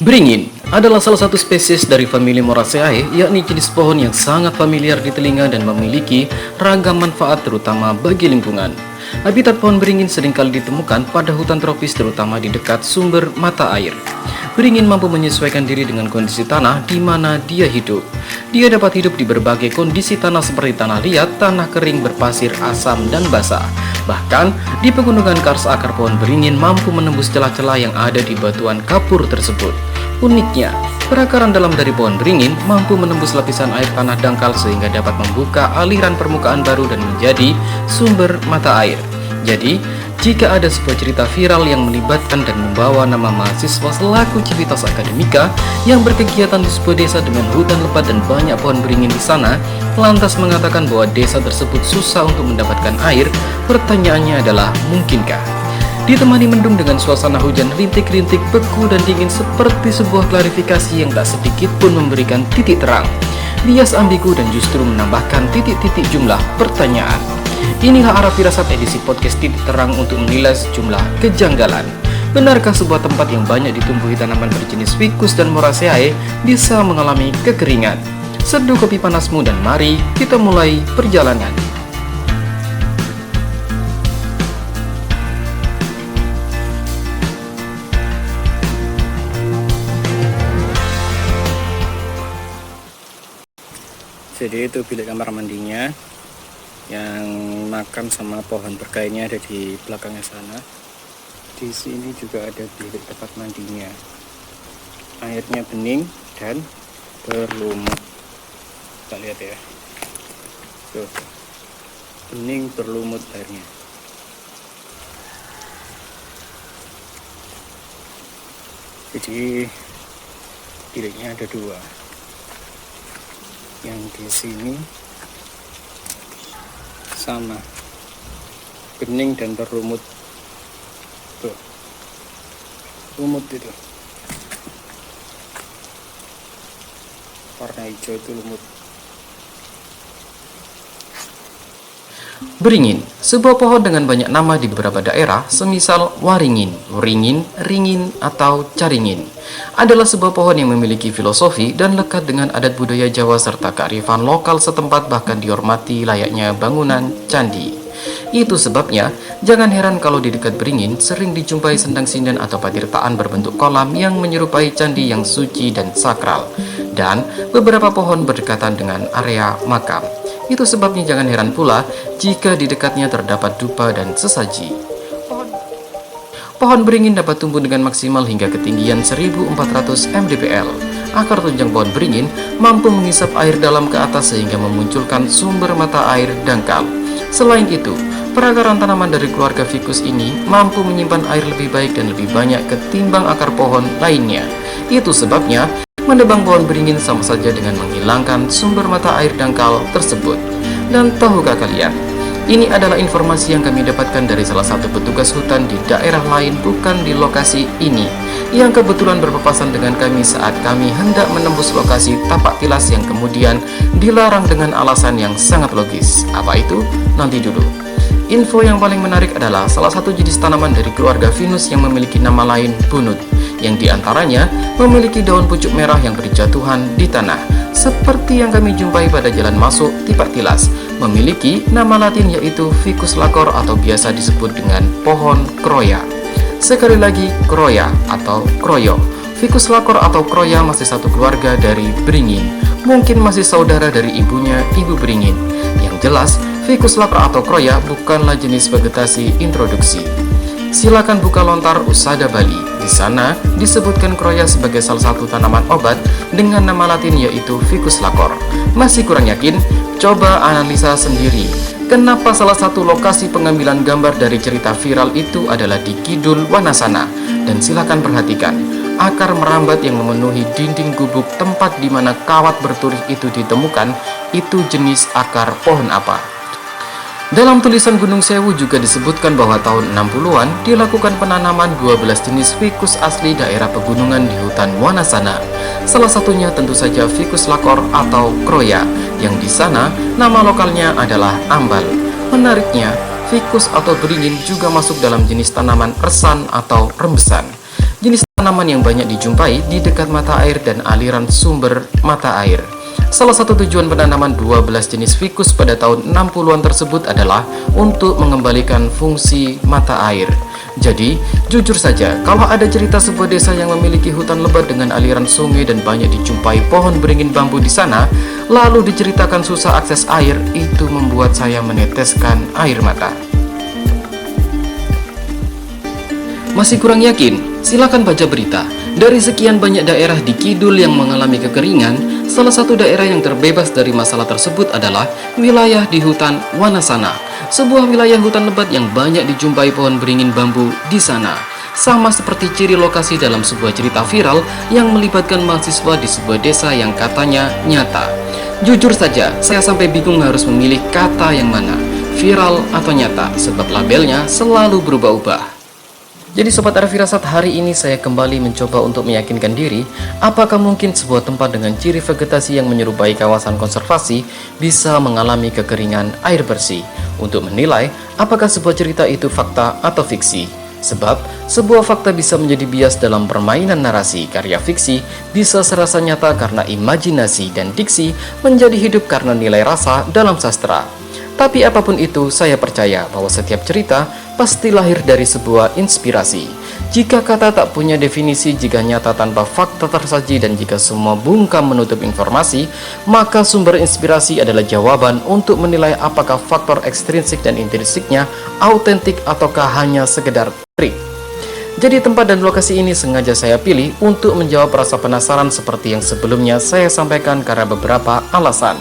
Beringin adalah salah satu spesies dari famili Moraceae, yakni jenis pohon yang sangat familiar di telinga dan memiliki ragam manfaat terutama bagi lingkungan. Habitat pohon beringin seringkali ditemukan pada hutan tropis terutama di dekat sumber mata air. Beringin mampu menyesuaikan diri dengan kondisi tanah di mana dia hidup. Dia dapat hidup di berbagai kondisi tanah seperti tanah liat, tanah kering berpasir, asam, dan basah. Bahkan, di pegunungan kars akar pohon beringin mampu menembus celah-celah yang ada di batuan kapur tersebut. Uniknya, perakaran dalam dari pohon beringin mampu menembus lapisan air tanah dangkal sehingga dapat membuka aliran permukaan baru dan menjadi sumber mata air. Jadi, jika ada sebuah cerita viral yang melibatkan dan membawa nama mahasiswa selaku civitas akademika yang berkegiatan di sebuah desa dengan hutan lebat dan banyak pohon beringin di sana, lantas mengatakan bahwa desa tersebut susah untuk mendapatkan air, pertanyaannya adalah mungkinkah? Ditemani mendung dengan suasana hujan rintik-rintik beku dan dingin seperti sebuah klarifikasi yang tak sedikit pun memberikan titik terang, bias ambigu dan justru menambahkan titik-titik jumlah pertanyaan. Inilah arah firasat edisi podcast Titik Terang untuk menilai sejumlah kejanggalan. Benarkah sebuah tempat yang banyak ditumbuhi tanaman berjenis ficus dan Moraceae bisa mengalami kekeringan? Seduh kopi panasmu dan mari kita mulai perjalanan. Jadi itu bilik kamar mandinya yang makam sama pohon berkainya ada di belakangnya sana. Di sini juga ada bilik tempat mandinya. Airnya bening dan berlumut. Kita lihat ya. Tuh. Bening berlumut airnya. Jadi biliknya ada dua. Yang di sini sama bening dan berlumut. Tuh, lumut itu warna hijau itu lumut. Beringin, sebuah pohon dengan banyak nama di beberapa daerah, semisal waringin, wringin, ringin, atau caringin, adalah sebuah pohon yang memiliki filosofi dan lekat dengan adat budaya Jawa serta kearifan lokal setempat, bahkan dihormati layaknya bangunan candi. Itu sebabnya, jangan heran kalau di dekat beringin sering dijumpai sendang sinden atau patirtaan berbentuk kolam yang menyerupai candi yang suci dan sakral, dan beberapa pohon berdekatan dengan area makam. Itu sebabnya jangan heran pula jika di dekatnya terdapat dupa dan sesaji. Pohon beringin dapat tumbuh dengan maksimal hingga ketinggian 1400 mdpl. Akar tunjang pohon beringin mampu mengisap air dalam ke atas sehingga memunculkan sumber mata air dangkal. Selain itu, perakaran tanaman dari keluarga ficus ini mampu menyimpan air lebih baik dan lebih banyak ketimbang akar pohon lainnya. Itu sebabnya menebang pohon beringin sama saja dengan menghilangkan sumber mata air dangkal tersebut. Dan tahukah kalian, ini adalah informasi yang kami dapatkan dari salah satu petugas hutan di daerah lain, bukan di lokasi ini, yang kebetulan berpapasan dengan kami saat kami hendak menembus lokasi tapak tilas yang kemudian dilarang dengan alasan yang sangat logis. Apa itu? Nanti dulu. Info yang paling menarik adalah salah satu jenis tanaman dari keluarga Pinus yang memiliki nama lain bunut, yang diantaranya memiliki daun pucuk merah yang berjatuhan di tanah, seperti yang kami jumpai pada jalan masuk tipak tilas, memiliki nama latin yaitu Ficus lacor atau biasa disebut dengan pohon kroya. Sekali lagi, kroya atau kroyo. Ficus lacor atau kroya masih satu keluarga dari beringin, mungkin masih saudara dari ibunya, ibu beringin. Yang jelas, Ficus lacor atau kroya bukanlah jenis vegetasi introduksi. Silakan buka lontar Usada Bali. Di sana disebutkan kroya sebagai salah satu tanaman obat dengan nama latin yaitu Ficus lacor. Masih kurang yakin? Coba analisa sendiri. Kenapa salah satu lokasi pengambilan gambar dari cerita viral itu adalah di Kidul Wanasana? Dan silakan perhatikan, akar merambat yang memenuhi dinding gubuk tempat di mana kawat berturih itu ditemukan, itu jenis akar pohon apa? Dalam tulisan Gunung Sewu juga disebutkan bahwa tahun 60-an dilakukan penanaman 12 jenis ficus asli daerah pegunungan di hutan Wanasana. Salah satunya tentu saja Ficus lacor atau kroya, yang di sana nama lokalnya adalah ambal. Menariknya, ficus atau beringin juga masuk dalam jenis tanaman resan atau rembesan. jenis tanaman yang banyak dijumpai di dekat mata air dan aliran sumber mata air. Salah satu tujuan penanaman 12 jenis ficus pada tahun 60-an tersebut adalah untuk mengembalikan fungsi mata air. Jadi, jujur saja, kalau ada cerita sebuah desa yang memiliki hutan lebat dengan aliran sungai dan banyak dijumpai pohon beringin bambu di sana, lalu diceritakan susah akses air, itu membuat saya meneteskan air mata. Masih kurang yakin? Silakan baca berita. Dari sekian banyak daerah di Kidul yang mengalami kekeringan, salah satu daerah yang terbebas dari masalah tersebut adalah wilayah di hutan Wanasana, sebuah wilayah hutan lebat yang banyak dijumpai pohon beringin bambu di sana. Sama seperti ciri lokasi dalam sebuah cerita viral yang melibatkan mahasiswa di sebuah desa yang katanya nyata. Jujur saja, saya sampai bingung harus memilih kata yang mana, viral atau nyata, sebab labelnya selalu berubah-ubah. Jadi Sobat Arah Firasat, hari ini saya kembali mencoba untuk meyakinkan diri, apakah mungkin sebuah tempat dengan ciri vegetasi yang menyerupai kawasan konservasi bisa mengalami kekeringan air bersih, untuk menilai apakah sebuah cerita itu fakta atau fiksi. Sebab, sebuah fakta bisa menjadi bias dalam permainan narasi karya fiksi, bisa serasa nyata karena imajinasi dan diksi, menjadi hidup karena nilai rasa dalam sastra. Tapi apapun itu, saya percaya bahwa setiap cerita pasti lahir dari sebuah inspirasi. Jika kata tak punya definisi, jika nyata tanpa fakta tersaji, dan jika semua bungkam menutup informasi, maka sumber inspirasi adalah jawaban untuk menilai apakah faktor ekstrinsik dan intrinsiknya autentik ataukah hanya sekedar trik. Jadi tempat dan lokasi ini sengaja saya pilih untuk menjawab rasa penasaran seperti yang sebelumnya saya sampaikan karena beberapa alasan.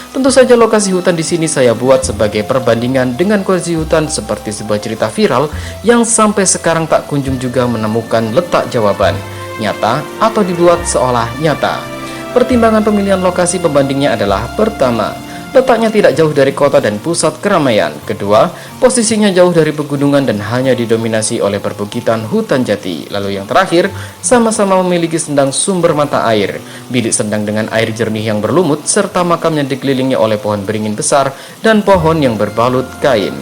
Tentu saja lokasi hutan di sini saya buat sebagai perbandingan dengan kondisi hutan seperti sebuah cerita viral yang sampai sekarang tak kunjung juga menemukan letak jawaban, nyata atau dibuat seolah nyata. Pertimbangan pemilihan lokasi pembandingnya adalah: pertama, letaknya tidak jauh dari kota dan pusat keramaian. Kedua, posisinya jauh dari pegunungan dan hanya didominasi oleh perbukitan hutan jati. Lalu yang terakhir, sama-sama memiliki sendang sumber mata air, bilik sendang dengan air jernih yang berlumut, serta makamnya dikelilingi oleh pohon beringin besar dan pohon yang berbalut kain.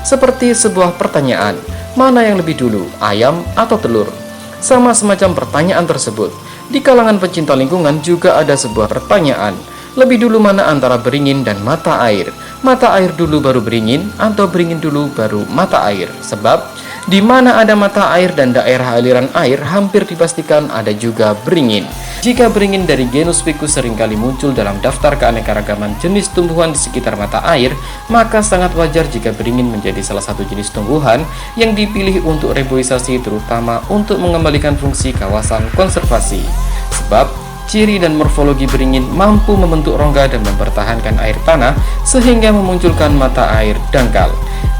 Seperti sebuah pertanyaan, mana yang lebih dulu, ayam atau telur? Sama semacam pertanyaan tersebut, di kalangan pecinta lingkungan juga ada sebuah pertanyaan, lebih dulu mana antara beringin dan mata air? Mata air dulu baru beringin, atau beringin dulu baru mata air? Sebab, di mana ada mata air dan daerah aliran air, hampir dipastikan ada juga beringin. Jika beringin dari genus Ficus seringkali muncul dalam daftar keanekaragaman jenis tumbuhan di sekitar mata air, maka sangat wajar jika beringin menjadi salah satu jenis tumbuhan yang dipilih untuk reboisasi, terutama untuk mengembalikan fungsi kawasan konservasi. Sebab, ciri dan morfologi beringin mampu membentuk rongga dan mempertahankan air tanah sehingga memunculkan mata air dangkal.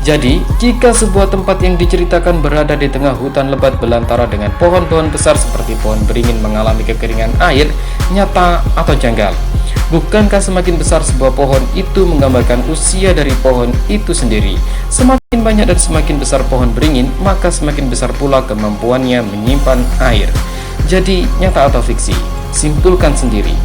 Jadi, jika sebuah tempat yang diceritakan berada di tengah hutan lebat belantara dengan pohon-pohon besar seperti pohon beringin mengalami kekeringan air, nyata atau janggal? Bukankah semakin besar sebuah pohon itu menggambarkan usia dari pohon itu sendiri? Semakin banyak dan semakin besar pohon beringin, maka semakin besar pula kemampuannya menyimpan air. Jadi, nyata atau fiksi? Simpulkan sendiri.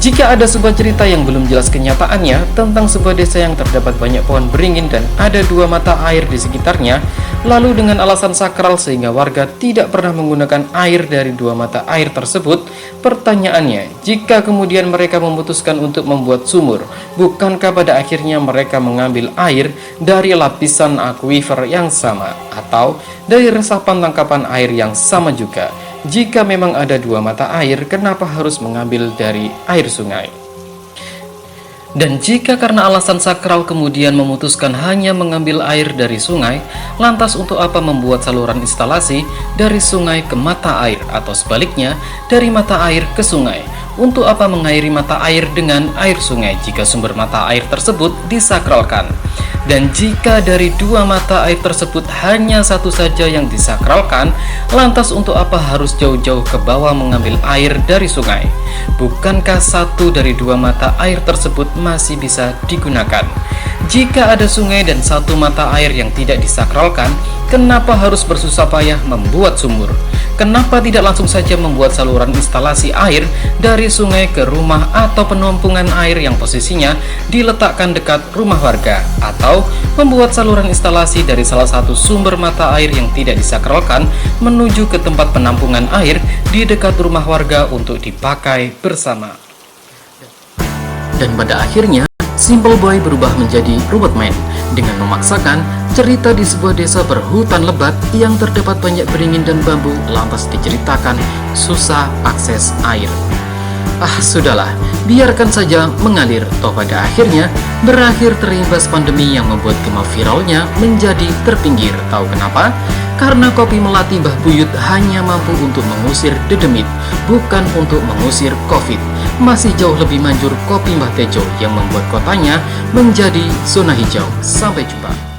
Jika ada sebuah cerita yang belum jelas kenyataannya tentang sebuah desa yang terdapat banyak pohon beringin dan ada dua mata air di sekitarnya, lalu dengan alasan sakral sehingga warga tidak pernah menggunakan air dari dua mata air tersebut, pertanyaannya, jika kemudian mereka memutuskan untuk membuat sumur, bukankah pada akhirnya mereka mengambil air dari lapisan akuifer yang sama, atau dari resapan tangkapan air yang sama juga? Jika memang ada dua mata air, kenapa harus mengambil dari air sungai? Dan jika karena alasan sakral kemudian memutuskan hanya mengambil air dari sungai, lantas untuk apa membuat saluran instalasi dari sungai ke mata air, atau sebaliknya dari mata air ke sungai? Untuk apa mengairi mata air dengan air sungai jika sumber mata air tersebut disakralkan? Dan jika dari dua mata air tersebut hanya satu saja yang disakralkan, lantas untuk apa harus jauh-jauh ke bawah mengambil air dari sungai? Bukankah satu dari dua mata air tersebut masih bisa digunakan? Jika ada sungai dan satu mata air yang tidak disakralkan, kenapa harus bersusah payah membuat sumur? Kenapa tidak langsung saja membuat saluran instalasi air dari sungai ke rumah atau penampungan air yang posisinya diletakkan dekat rumah warga, atau membuat saluran instalasi dari salah satu sumber mata air yang tidak disakralkan menuju ke tempat penampungan air di dekat rumah warga untuk dipakai bersama? Dan pada akhirnya, Simple Boy berubah menjadi Robot Man dengan memaksakan cerita di sebuah desa berhutan lebat yang terdapat banyak beringin dan bambu, lantas diceritakan susah akses air. Sudahlah, biarkan saja mengalir, toh pada akhirnya berakhir terimbas pandemi yang membuat gema viralnya menjadi terpinggir. Tahu kenapa? Karena kopi melati Mbah Buyut hanya mampu untuk mengusir dedemit, bukan untuk mengusir COVID. Masih jauh lebih manjur kopi Mbah Tejo yang membuat kotanya menjadi zona hijau. Sampai jumpa.